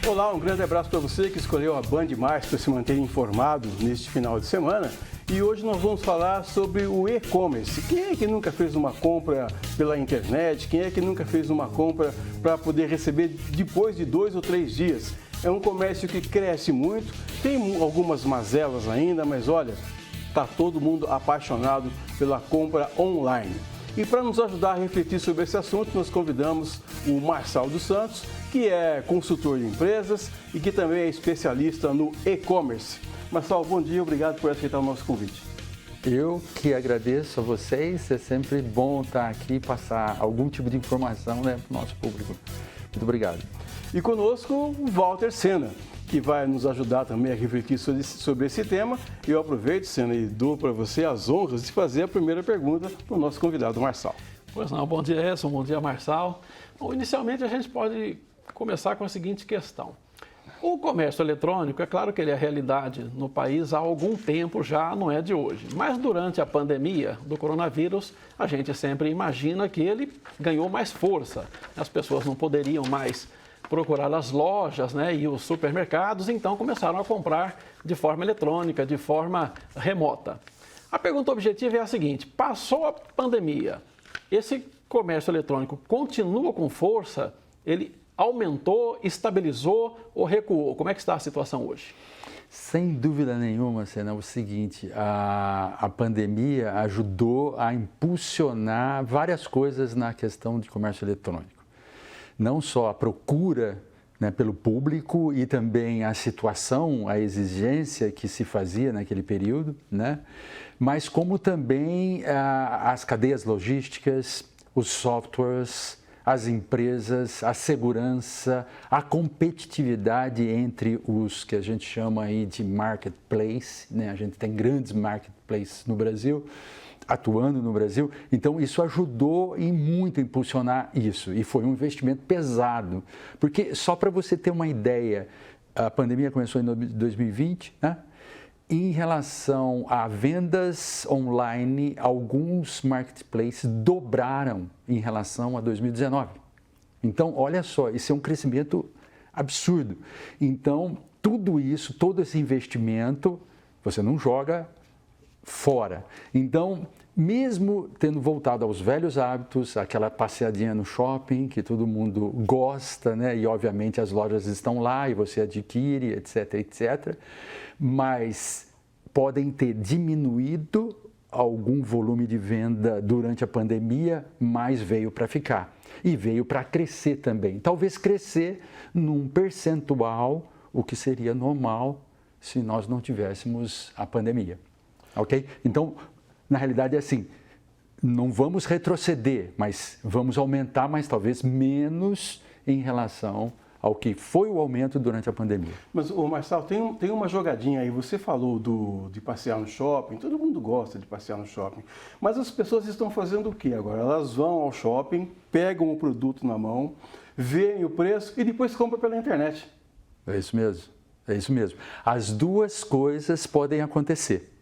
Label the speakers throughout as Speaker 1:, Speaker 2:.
Speaker 1: Olá, um grande abraço para você que escolheu a Band Mais para se manter informado neste final de semana. E hoje nós vamos falar sobre o e-commerce. Quem é que nunca fez uma compra pela internet? Quem é que nunca fez uma compra para poder receber depois de 2 ou 3 dias? É um comércio que cresce muito, tem algumas mazelas ainda, mas olha, está todo mundo apaixonado pela compra online. E para nos ajudar a refletir sobre esse assunto, nós convidamos o Marçal dos Santos, que é consultor de empresas e que também é especialista no e-commerce. Marçal, bom dia, obrigado por aceitar o nosso convite.
Speaker 2: Eu que agradeço a vocês, é sempre bom estar aqui e passar algum tipo de informação, para o nosso público. Muito obrigado.
Speaker 1: E conosco o Walter Sena, que vai nos ajudar também a refletir sobre esse tema. E eu aproveito, Sena, e dou para você as honras de fazer a primeira pergunta para o nosso convidado, Marçal.
Speaker 3: Pois não, bom dia, Edson, bom dia, Marçal. Bom, inicialmente a gente pode começar com a seguinte questão. O comércio eletrônico, é claro que ele é realidade no país há algum tempo já, não é de hoje. Mas durante a pandemia do coronavírus, a gente sempre imagina que ele ganhou mais força. As pessoas não poderiam mais procurar as lojas, e os supermercados, então começaram a comprar de forma eletrônica, de forma remota. A pergunta objetiva é a seguinte: passou a pandemia, esse comércio eletrônico continua com força? Ele aumentou, estabilizou ou recuou? Como é que está a situação hoje?
Speaker 2: Sem dúvida nenhuma, Sena, é o seguinte, a pandemia ajudou a impulsionar várias coisas na questão de comércio eletrônico. Não só a procura pelo público e também a situação, a exigência que se fazia naquele período, mas como também as cadeias logísticas, os softwares, as empresas, a segurança, a competitividade entre os que a gente chama aí de marketplace, A gente tem grandes marketplaces no Brasil, atuando no Brasil, então isso ajudou e muito a impulsionar isso, e foi um investimento pesado, porque só para você ter uma ideia, a pandemia começou em 2020, Em relação a vendas online, alguns marketplaces dobraram em relação a 2019. Então, olha só, isso é um crescimento absurdo. Então, tudo isso, todo esse investimento, você não joga fora. Então, mesmo tendo voltado aos velhos hábitos, aquela passeadinha no shopping que todo mundo gosta, e obviamente as lojas estão lá e você adquire, etc, etc, mas podem ter diminuído algum volume de venda durante a pandemia, mas veio para ficar e veio para crescer também. Talvez crescer num percentual, o que seria normal se nós não tivéssemos a pandemia. Ok? Então, na realidade é assim, não vamos retroceder, mas vamos aumentar, mas talvez menos em relação ao que foi o aumento durante a pandemia.
Speaker 1: Mas, Marçal, tem uma jogadinha aí, você falou de passear no shopping, todo mundo gosta de passear no shopping, mas as pessoas estão fazendo o quê agora? Elas vão ao shopping, pegam o produto na mão, veem o preço e depois compram pela internet.
Speaker 2: É isso mesmo, é isso mesmo. As duas coisas podem acontecer.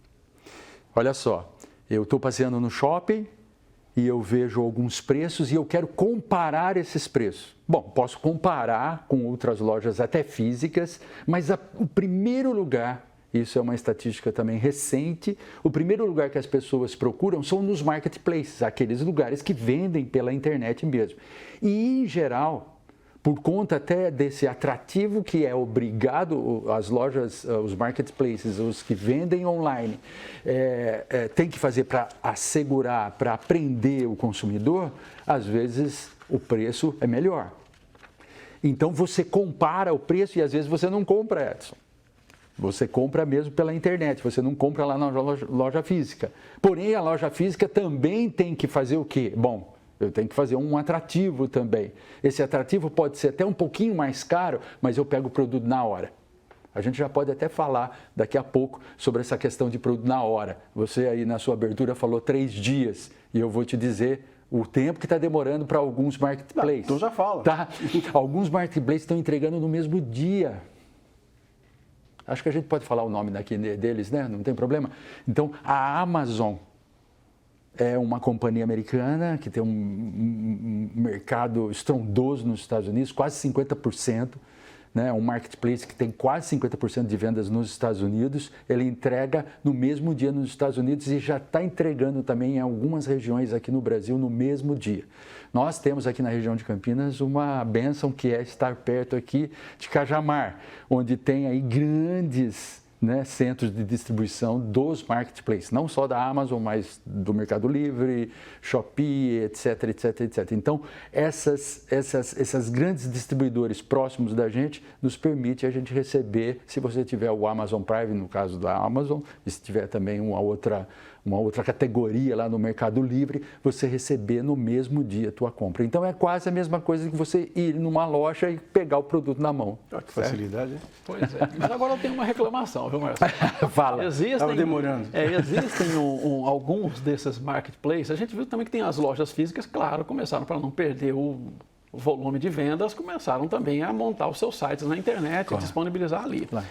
Speaker 2: Olha só, eu estou passeando no shopping e eu vejo alguns preços e eu quero comparar esses preços. Bom, posso comparar com outras lojas até físicas, mas o primeiro lugar, isso é uma estatística também recente, o primeiro lugar que as pessoas procuram são nos marketplaces, aqueles lugares que vendem pela internet mesmo. E, em geral, por conta até desse atrativo que é obrigado as lojas, os marketplaces, os que vendem online, tem que fazer para assegurar, para prender o consumidor, às vezes o preço é melhor. Então você compara o preço e às vezes você não compra, Edson. Você compra mesmo pela internet, você não compra lá na loja física. Porém, a loja física também tem que fazer o quê? Bom, eu tenho que fazer um atrativo também. Esse atrativo pode ser até um pouquinho mais caro, mas eu pego o produto na hora. A gente já pode até falar daqui a pouco sobre essa questão de produto na hora. Você aí na sua abertura falou 3 dias e eu vou te dizer o tempo que está demorando para alguns marketplaces.
Speaker 1: Então já fala.
Speaker 2: Tá? Alguns marketplaces estão entregando no mesmo dia. Acho que a gente pode falar o nome daqui deles, Não tem problema. Então, a Amazon é uma companhia americana que tem um mercado estrondoso nos Estados Unidos, quase 50% né, um marketplace que tem quase 50% de vendas nos Estados Unidos, ele entrega no mesmo dia nos Estados Unidos e já está entregando também em algumas regiões aqui no Brasil no mesmo dia. Nós temos aqui na região de Campinas uma bênção que é estar perto aqui de Cajamar, onde tem aí grandes, né, centros de distribuição dos marketplaces, não só da Amazon, mas do Mercado Livre, Shopee, etc, etc, etc. Então, essas grandes distribuidores próximos da gente nos permite a gente receber, se você tiver o Amazon Prime, no caso da Amazon, e se tiver também uma outra categoria lá no Mercado Livre, você receber no mesmo dia a tua compra. Então, é quase a mesma coisa que você ir numa loja e pegar o produto na mão.
Speaker 1: Que facilidade, hein?
Speaker 3: Pois é. Mas agora eu tenho uma reclamação, viu, Marcelo?
Speaker 2: Fala.
Speaker 1: Estava demorando.
Speaker 3: Existem alguns desses marketplaces. A gente viu também que tem as lojas físicas, claro, começaram para não perder o volume de vendas, começaram também a montar os seus sites na internet, claro, e disponibilizar ali. Claro.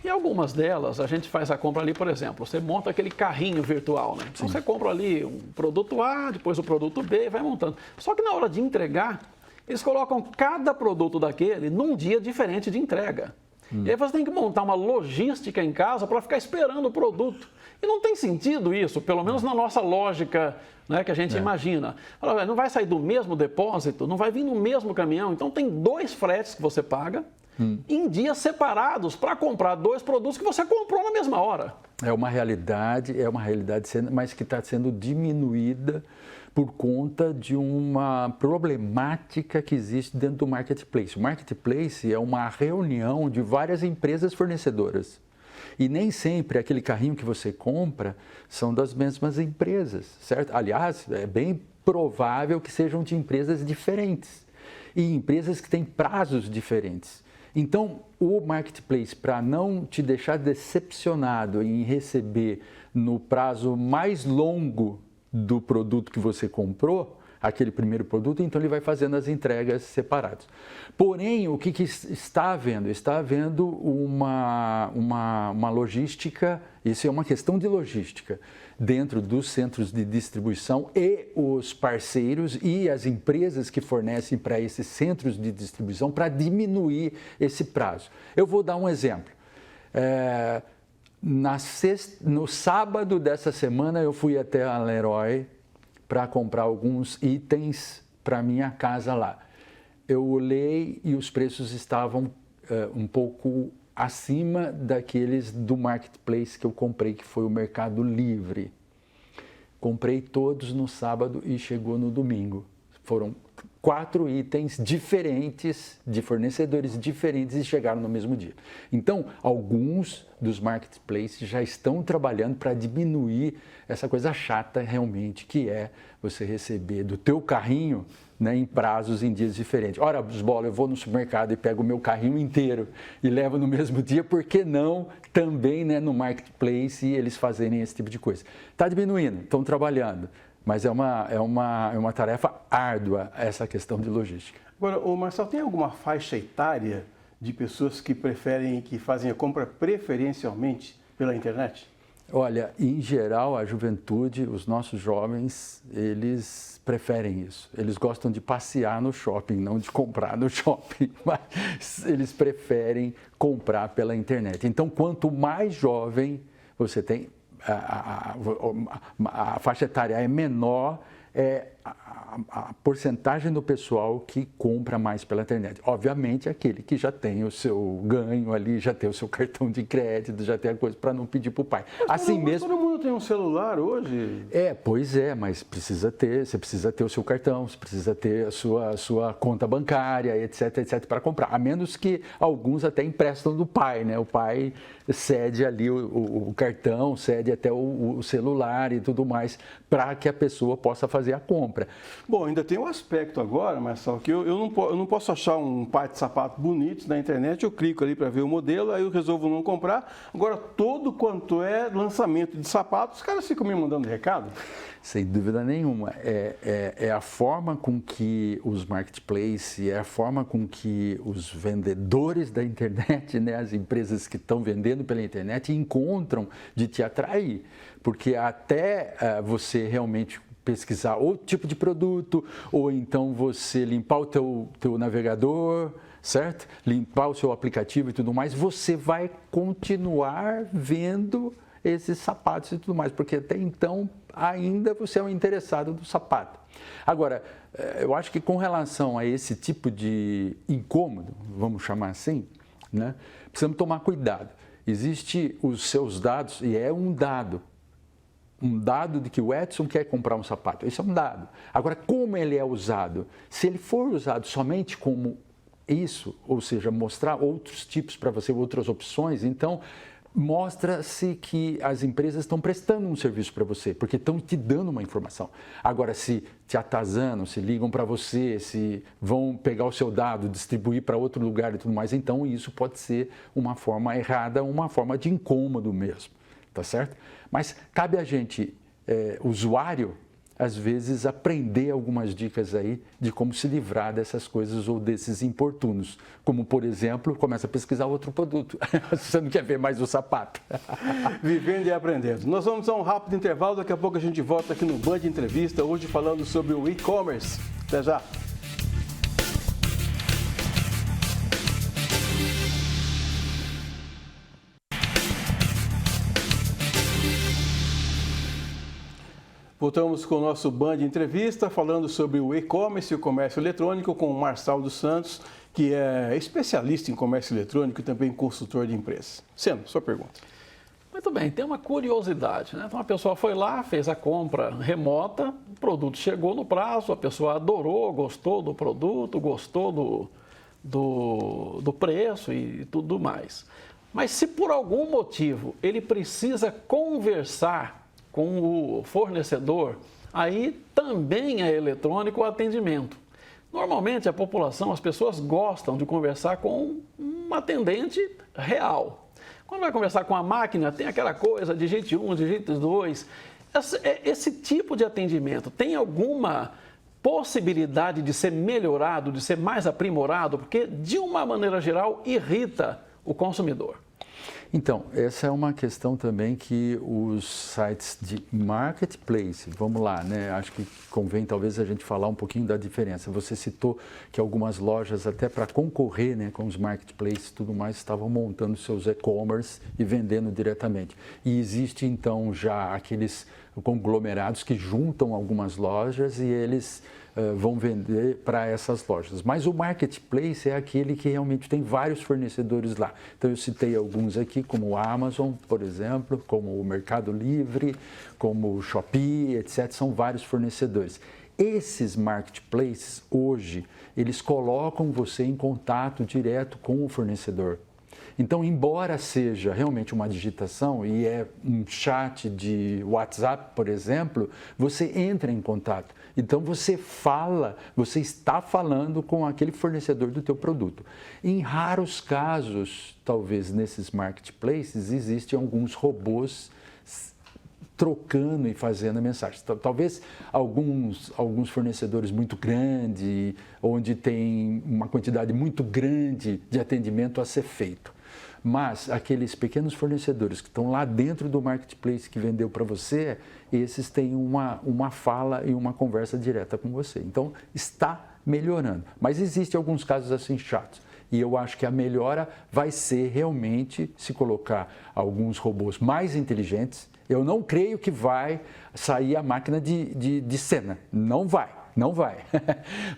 Speaker 3: E algumas delas, a gente faz a compra ali, por exemplo, você monta aquele carrinho virtual, né? Então, você compra ali um produto A, depois o produto B, vai montando. Só que na hora de entregar, eles colocam cada produto daquele num dia diferente de entrega. E aí você tem que montar uma logística em casa para ficar esperando o produto. E não tem sentido isso, pelo menos na nossa lógica, né, que a gente imagina. Fala, não vai sair do mesmo depósito, não vai vir no mesmo caminhão, então tem 2 fretes que você paga, em dias separados para comprar 2 produtos que você comprou na mesma hora.
Speaker 2: É uma realidade, mas que está sendo diminuída por conta de uma problemática que existe dentro do marketplace. O marketplace é uma reunião de várias empresas fornecedoras. E nem sempre aquele carrinho que você compra são das mesmas empresas, certo? Aliás, é bem provável que sejam de empresas diferentes e empresas que têm prazos diferentes. Então, o marketplace, para não te deixar decepcionado em receber no prazo mais longo do produto que você comprou, aquele primeiro produto, então ele vai fazendo as entregas separadas. Porém, o que está havendo? Está havendo uma logística, isso é uma questão de logística, dentro dos centros de distribuição e os parceiros e as empresas que fornecem para esses centros de distribuição para diminuir esse prazo. Eu vou dar um exemplo. No sábado dessa semana eu fui até a Leroy para comprar alguns itens para minha casa lá. Eu olhei e os preços estavam um pouco acima daqueles do marketplace que eu comprei, que foi o Mercado Livre. Comprei todos no sábado e chegou no domingo. Foram 4 itens diferentes, de fornecedores diferentes e chegaram no mesmo dia. Então, alguns dos marketplaces já estão trabalhando para diminuir essa coisa chata realmente, que é você receber do teu carrinho, né, em prazos, em dias diferentes. Ora, bola, eu vou no supermercado e pego o meu carrinho inteiro e levo no mesmo dia, por que não também, né, no marketplace eles fazerem esse tipo de coisa? Está diminuindo, estão trabalhando. Mas é uma tarefa árdua essa questão de logística.
Speaker 1: Agora, Marcelo, tem alguma faixa etária de pessoas que fazem a compra preferencialmente pela internet?
Speaker 2: Olha, em geral, a juventude, os nossos jovens, eles preferem isso. Eles gostam de passear no shopping, não de comprar no shopping, mas eles preferem comprar pela internet. Então, quanto mais jovem você tem, a faixa etária é menor, a porcentagem do pessoal que compra mais pela internet. Obviamente, aquele que já tem o seu ganho ali, já tem o seu cartão de crédito, já tem a coisa para não pedir para o pai.
Speaker 1: Mas todo mundo tem um celular hoje.
Speaker 2: Pois é, mas você precisa ter o seu cartão, você precisa ter a sua conta bancária, etc, etc, para comprar. A menos que alguns até emprestam do pai, né? O pai cede ali o cartão, cede até o celular e tudo mais, para que a pessoa possa fazer a compra.
Speaker 1: Bom, ainda tem um aspecto agora, Marcelo, que eu não posso achar um par de sapato bonitos na internet, eu clico ali para ver o modelo, aí eu resolvo não comprar. Agora, todo quanto é lançamento de sapatos, os caras ficam me mandando recado.
Speaker 2: Sem dúvida nenhuma. É a forma com que os marketplaces, é a forma com que os vendedores da internet, né, as empresas que estão vendendo pela internet, encontram de te atrair. Porque até você realmente pesquisar outro tipo de produto, ou então você limpar o teu navegador, certo? Limpar o seu aplicativo e tudo mais, você vai continuar vendo esses sapatos e tudo mais, porque até então ainda você é um interessado do sapato. Agora, eu acho que com relação a esse tipo de incômodo, vamos chamar assim, né, precisamos tomar cuidado. Existem os seus dados, e é um dado de que o Edson quer comprar um sapato. Esse é um dado. Agora, como ele é usado? Se ele for usado somente como isso, ou seja, mostrar outros tipos para você, outras opções, então mostra-se que as empresas estão prestando um serviço para você, porque estão te dando uma informação. Agora, se te atazanam, se ligam para você, se vão pegar o seu dado, distribuir para outro lugar e tudo mais, então isso pode ser uma forma errada, uma forma de incômodo mesmo, tá certo? Mas cabe a gente, usuário, às vezes aprender algumas dicas aí de como se livrar dessas coisas ou desses importunos. Como, por exemplo, começa a pesquisar outro produto. Você não quer ver mais o sapato.
Speaker 1: Vivendo e aprendendo. Nós vamos a um rápido intervalo, daqui a pouco a gente volta aqui no Band Entrevista, hoje falando sobre o e-commerce. Até já! Voltamos com o nosso Band Entrevista, falando sobre o e-commerce e o comércio eletrônico, com o Marçal dos Santos, que é especialista em comércio eletrônico e também consultor de empresas. Seno, sua pergunta.
Speaker 3: Muito bem, tem uma curiosidade, né? Então a pessoa foi lá, fez a compra remota, o produto chegou no prazo, a pessoa adorou, gostou do produto, gostou do preço e tudo mais. Mas se por algum motivo ele precisa conversar com o fornecedor, aí também é eletrônico o atendimento. Normalmente a população, as pessoas gostam de conversar com um atendente real. Quando vai conversar com a máquina, tem aquela coisa, digite 1, digite 2. Esse tipo de atendimento tem alguma possibilidade de ser melhorado, de ser mais aprimorado? Porque, de uma maneira geral, irrita o consumidor.
Speaker 2: Então, essa é uma questão também que os sites de marketplace, vamos lá, né? Acho que convém talvez a gente falar um pouquinho da diferença. Você citou que algumas lojas, até para concorrer, né, com os marketplaces e tudo mais, estavam montando seus e-commerce e vendendo diretamente. E existe então já aqueles conglomerados que juntam algumas lojas e eles vão vender para essas lojas. Mas o marketplace é aquele que realmente tem vários fornecedores lá. Então eu citei alguns aqui, como o Amazon, por exemplo, como o Mercado Livre, como o Shopee, etc. São vários fornecedores. Esses marketplaces, hoje, eles colocam você em contato direto com o fornecedor. Então, embora seja realmente uma digitação e é um chat de WhatsApp, por exemplo, você entra em contato. Então, você está falando com aquele fornecedor do teu produto. Em raros casos, talvez nesses marketplaces, existem alguns robôs trocando e fazendo a mensagem. Talvez alguns fornecedores muito grandes, onde tem uma quantidade muito grande de atendimento a ser feito. Mas aqueles pequenos fornecedores que estão lá dentro do marketplace que vendeu para você, esses têm uma fala e uma conversa direta com você. Então, está melhorando. Mas existem alguns casos assim chatos. E eu acho que a melhora vai ser realmente se colocar alguns robôs mais inteligentes. Eu não creio que vai sair a máquina de cena. Não vai.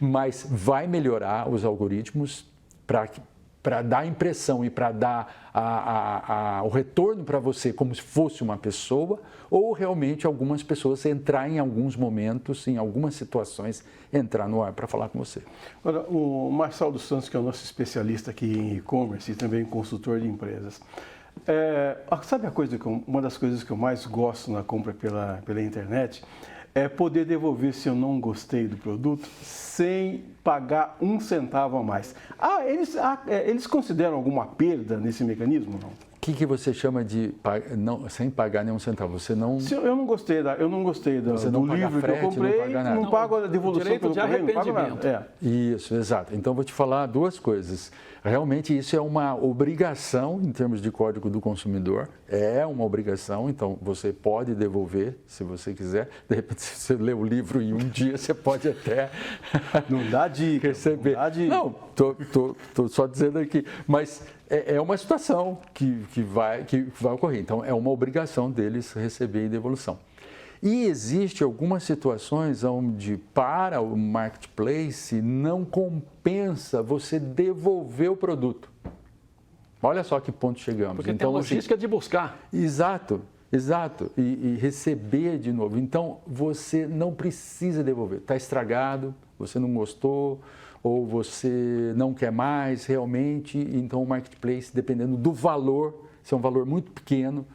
Speaker 2: Mas vai melhorar os algoritmos para dar a impressão e para dar o retorno para você como se fosse uma pessoa, ou realmente algumas pessoas entrar em alguns momentos, em algumas situações, entrar no ar para falar com você.
Speaker 1: Agora, o Marçal dos Santos, que é o nosso especialista aqui em e-commerce e também consultor de empresas, sabe uma das coisas que eu mais gosto na compra pela internet? É poder devolver se eu não gostei do produto sem pagar um centavo a mais. Eles consideram alguma perda nesse mecanismo, não?
Speaker 2: que você chama de não, sem pagar nenhum centavo? Você não...
Speaker 1: Eu não gostei,
Speaker 2: Você não
Speaker 1: do
Speaker 2: paga
Speaker 1: livro
Speaker 2: frete,
Speaker 1: que eu comprei,
Speaker 2: não paga nada.
Speaker 1: não pago a devolução
Speaker 3: Direito
Speaker 1: pelo
Speaker 3: de
Speaker 1: correio, não pago
Speaker 3: arrependimento.
Speaker 1: nada.
Speaker 2: Isso, exato. Então, vou te falar duas coisas. Realmente, isso é uma obrigação em termos de Código do Consumidor. É uma obrigação, então você pode devolver se você quiser. De repente, se você lê o livro em um dia, você pode até
Speaker 1: Não dá dica.
Speaker 2: receber.
Speaker 1: Não dá dica.
Speaker 2: Não, tô só dizendo aqui. Mas é uma situação que vai ocorrer. Então, é uma obrigação deles receber devolução. E existe algumas situações onde, para o marketplace, não compensa você devolver o produto. Olha só que ponto chegamos.
Speaker 3: Porque
Speaker 2: então,
Speaker 3: tem a logística de buscar.
Speaker 2: Exato. E receber de novo. Então, você não precisa devolver. Está estragado, você não gostou, ou você não quer mais realmente. Então, o marketplace, dependendo do valor, se é um valor muito pequeno,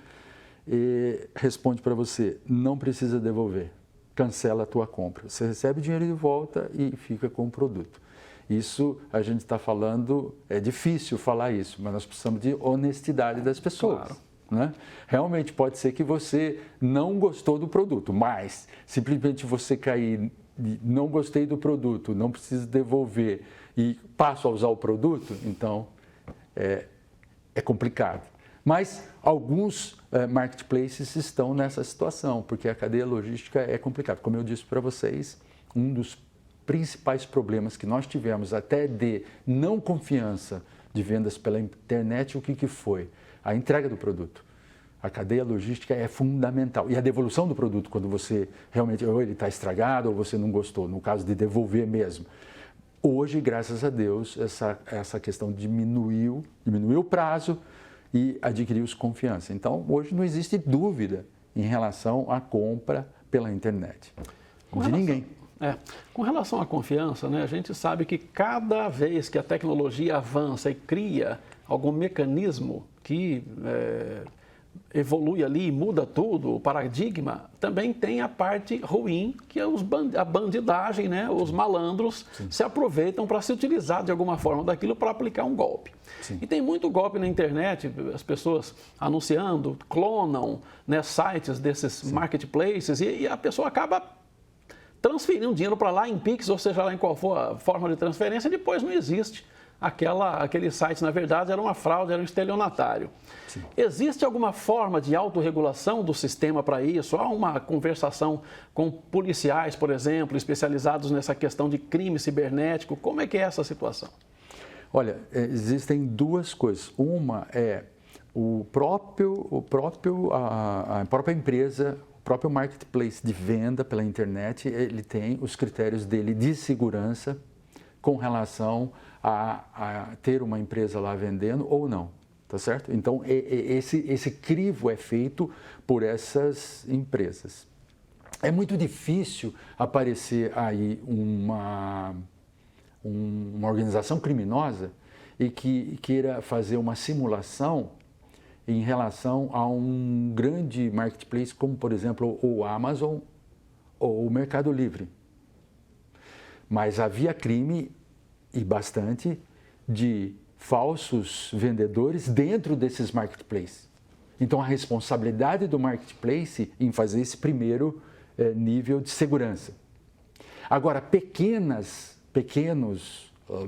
Speaker 2: responde para você, não precisa devolver, cancela a tua compra. Você recebe o dinheiro de volta e fica com o produto. Isso, a gente está falando, é difícil falar isso, mas nós precisamos de honestidade das pessoas.
Speaker 3: Claro.
Speaker 2: Né? Realmente pode ser que você não gostou do produto, mas simplesmente você cair, não gostei do produto, não preciso devolver e passo a usar o produto, então é complicado. Mas alguns marketplaces estão nessa situação, porque a cadeia logística é complicada. Como eu disse para vocês, um dos principais problemas que nós tivemos até de não confiança de vendas pela internet, o que foi? A entrega do produto. A cadeia logística é fundamental. E a devolução do produto, quando você realmente, ou ele está estragado, ou você não gostou, no caso de devolver mesmo. Hoje, graças a Deus, essa questão diminuiu o prazo e adquiriu-se confiança. Então, hoje não existe dúvida em relação à compra pela internet. Ninguém.
Speaker 3: Com relação à confiança, né, a gente sabe que cada vez que a tecnologia avança e cria algum mecanismo que evolui ali e muda tudo, o paradigma, também tem a parte ruim, que é a bandidagem, né? Os malandros se aproveitam para se utilizar de alguma forma daquilo para aplicar um golpe. Sim. E tem muito golpe na internet, as pessoas anunciando, clonam, né, sites desses marketplaces e a pessoa acaba transferindo dinheiro para lá em Pix, ou seja lá em qual for a forma de transferência, e depois não existe. Aquele site, na verdade, era uma fraude, era um estelionatário. Sim. Existe alguma forma de autorregulação do sistema para isso? Há uma conversação com policiais, por exemplo, especializados nessa questão de crime cibernético? Como é que é essa situação?
Speaker 2: Olha, existem duas coisas. Uma é a própria empresa, o próprio marketplace de venda pela internet, ele tem os critérios dele de segurança com relação a ter uma empresa lá vendendo ou não, tá certo? Então, esse crivo é feito por essas empresas. É muito difícil aparecer aí uma organização criminosa e que queira fazer uma simulação em relação a um grande marketplace como, por exemplo, o Amazon ou o Mercado Livre. Mas havia crime e bastante de falsos vendedores dentro desses marketplaces. Então, a responsabilidade do marketplace em fazer esse primeiro nível de segurança. Agora, pequenas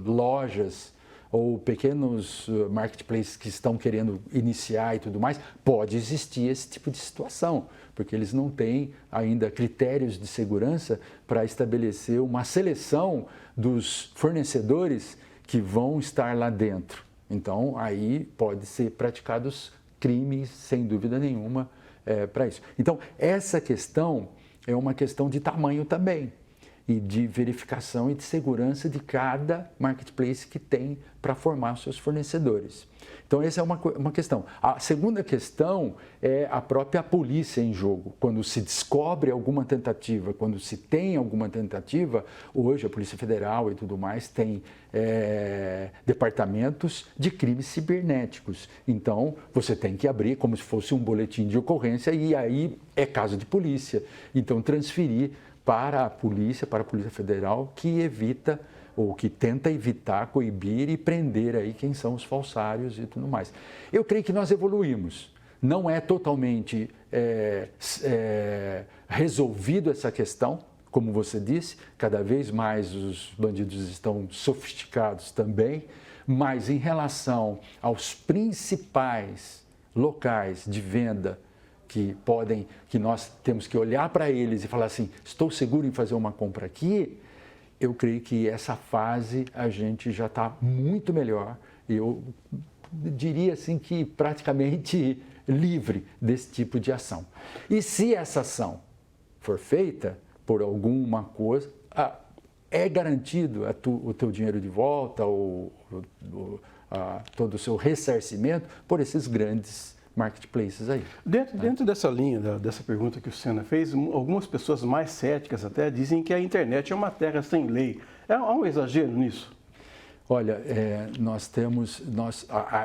Speaker 2: lojas ou pequenos marketplaces que estão querendo iniciar e tudo mais, pode existir esse tipo de situação, porque eles não têm ainda critérios de segurança para estabelecer uma seleção dos fornecedores que vão estar lá dentro. Então, aí pode ser praticados crimes, sem dúvida nenhuma, para isso. Então, essa questão é uma questão de tamanho também e de verificação e de segurança de cada marketplace que tem para formar seus fornecedores. Então, essa é uma questão. A segunda questão é a própria polícia em jogo. Quando se descobre alguma tentativa, quando se tem alguma tentativa, hoje a Polícia Federal e tudo mais tem departamentos de crimes cibernéticos. Então, você tem que abrir como se fosse um boletim de ocorrência e aí é caso de polícia. Então, transferir para a Polícia Federal, que evita ou que tenta evitar, coibir e prender aí quem são os falsários e tudo mais. Eu creio que nós evoluímos. Não é totalmente resolvido essa questão, como você disse, cada vez mais os bandidos estão sofisticados também, mas em relação aos principais locais de venda que nós temos que olhar para eles e falar assim, estou seguro em fazer uma compra aqui, eu creio que essa fase a gente já está muito melhor. Eu diria assim que praticamente livre desse tipo de ação. E se essa ação for feita por alguma coisa, é garantido o teu dinheiro de volta, todo o seu ressarcimento por esses grandes marketplaces aí.
Speaker 1: Dentro dessa linha, dessa pergunta que o Senna fez, algumas pessoas mais céticas até dizem que a internet é uma terra sem lei. Há um exagero nisso?
Speaker 2: Olha,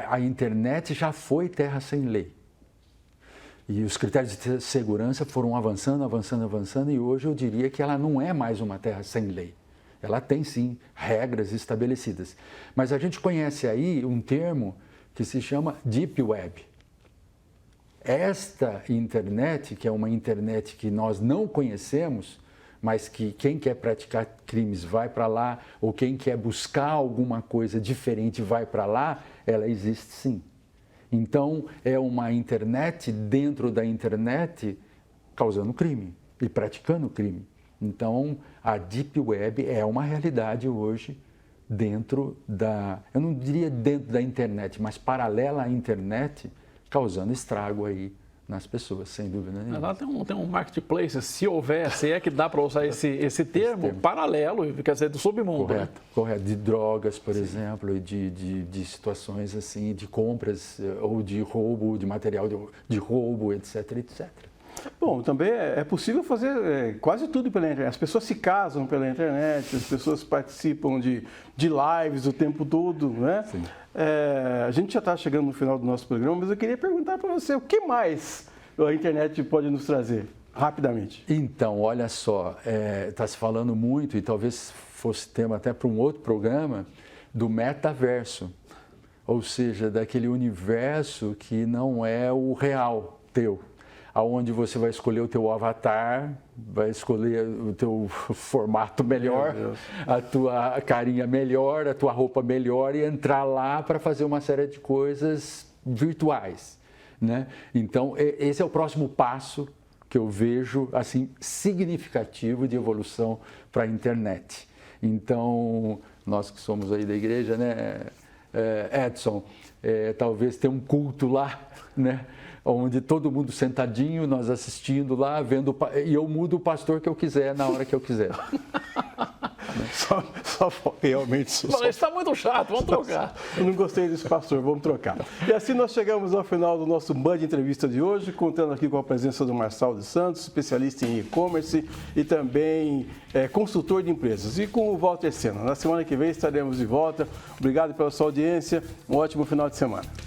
Speaker 2: a internet já foi terra sem lei. E os critérios de segurança foram avançando e hoje eu diria que ela não é mais uma terra sem lei. Ela tem sim regras estabelecidas. Mas a gente conhece aí um termo que se chama Deep Web. Esta internet, que é uma internet que nós não conhecemos, mas que quem quer praticar crimes vai para lá, ou quem quer buscar alguma coisa diferente vai para lá, ela existe sim. Então, é uma internet dentro da internet causando crime e praticando crime. Então, a Deep Web é uma realidade hoje dentro eu não diria dentro da internet, mas paralela à internet, causando estrago aí nas pessoas, sem dúvida nenhuma.
Speaker 3: Lá tem um marketplace, se houver, se é que dá para usar esse termo, paralelo, quer dizer, do submundo.
Speaker 2: Correto, né? Correto. De drogas, por exemplo, de situações assim, de compras ou de roubo, de material de roubo, etc, etc.
Speaker 1: Bom, também é possível fazer quase tudo pela internet. As pessoas se casam pela internet, as pessoas participam de lives o tempo todo, né?
Speaker 2: Sim.
Speaker 1: A gente já está chegando no final do nosso programa, mas eu queria perguntar para você, o que mais a internet pode nos trazer, rapidamente?
Speaker 2: Então, olha só, está se falando muito, e talvez fosse tema até para um outro programa, do metaverso. Ou seja, daquele universo que não é o real teu. Onde você vai escolher o teu avatar, vai escolher o teu formato melhor, a tua carinha melhor, a tua roupa melhor e entrar lá para fazer uma série de coisas virtuais, né? Então, esse é o próximo passo que eu vejo assim significativo de evolução para a internet. Então, nós que somos aí da igreja, né, Edson, talvez ter um culto lá, né? Onde todo mundo sentadinho, nós assistindo lá, vendo, e eu mudo o pastor que eu quiser, na hora que eu quiser.
Speaker 1: Só realmente...
Speaker 3: Isso está muito chato, vamos trocar.
Speaker 1: Eu não gostei desse pastor, vamos trocar. E assim nós chegamos ao final do nosso Band Entrevista de hoje, contando aqui com a presença do Marçal de Santos, especialista em e-commerce e também consultor de empresas. E com o Walter Senna. Na semana que vem estaremos de volta. Obrigado pela sua audiência, um ótimo final de semana.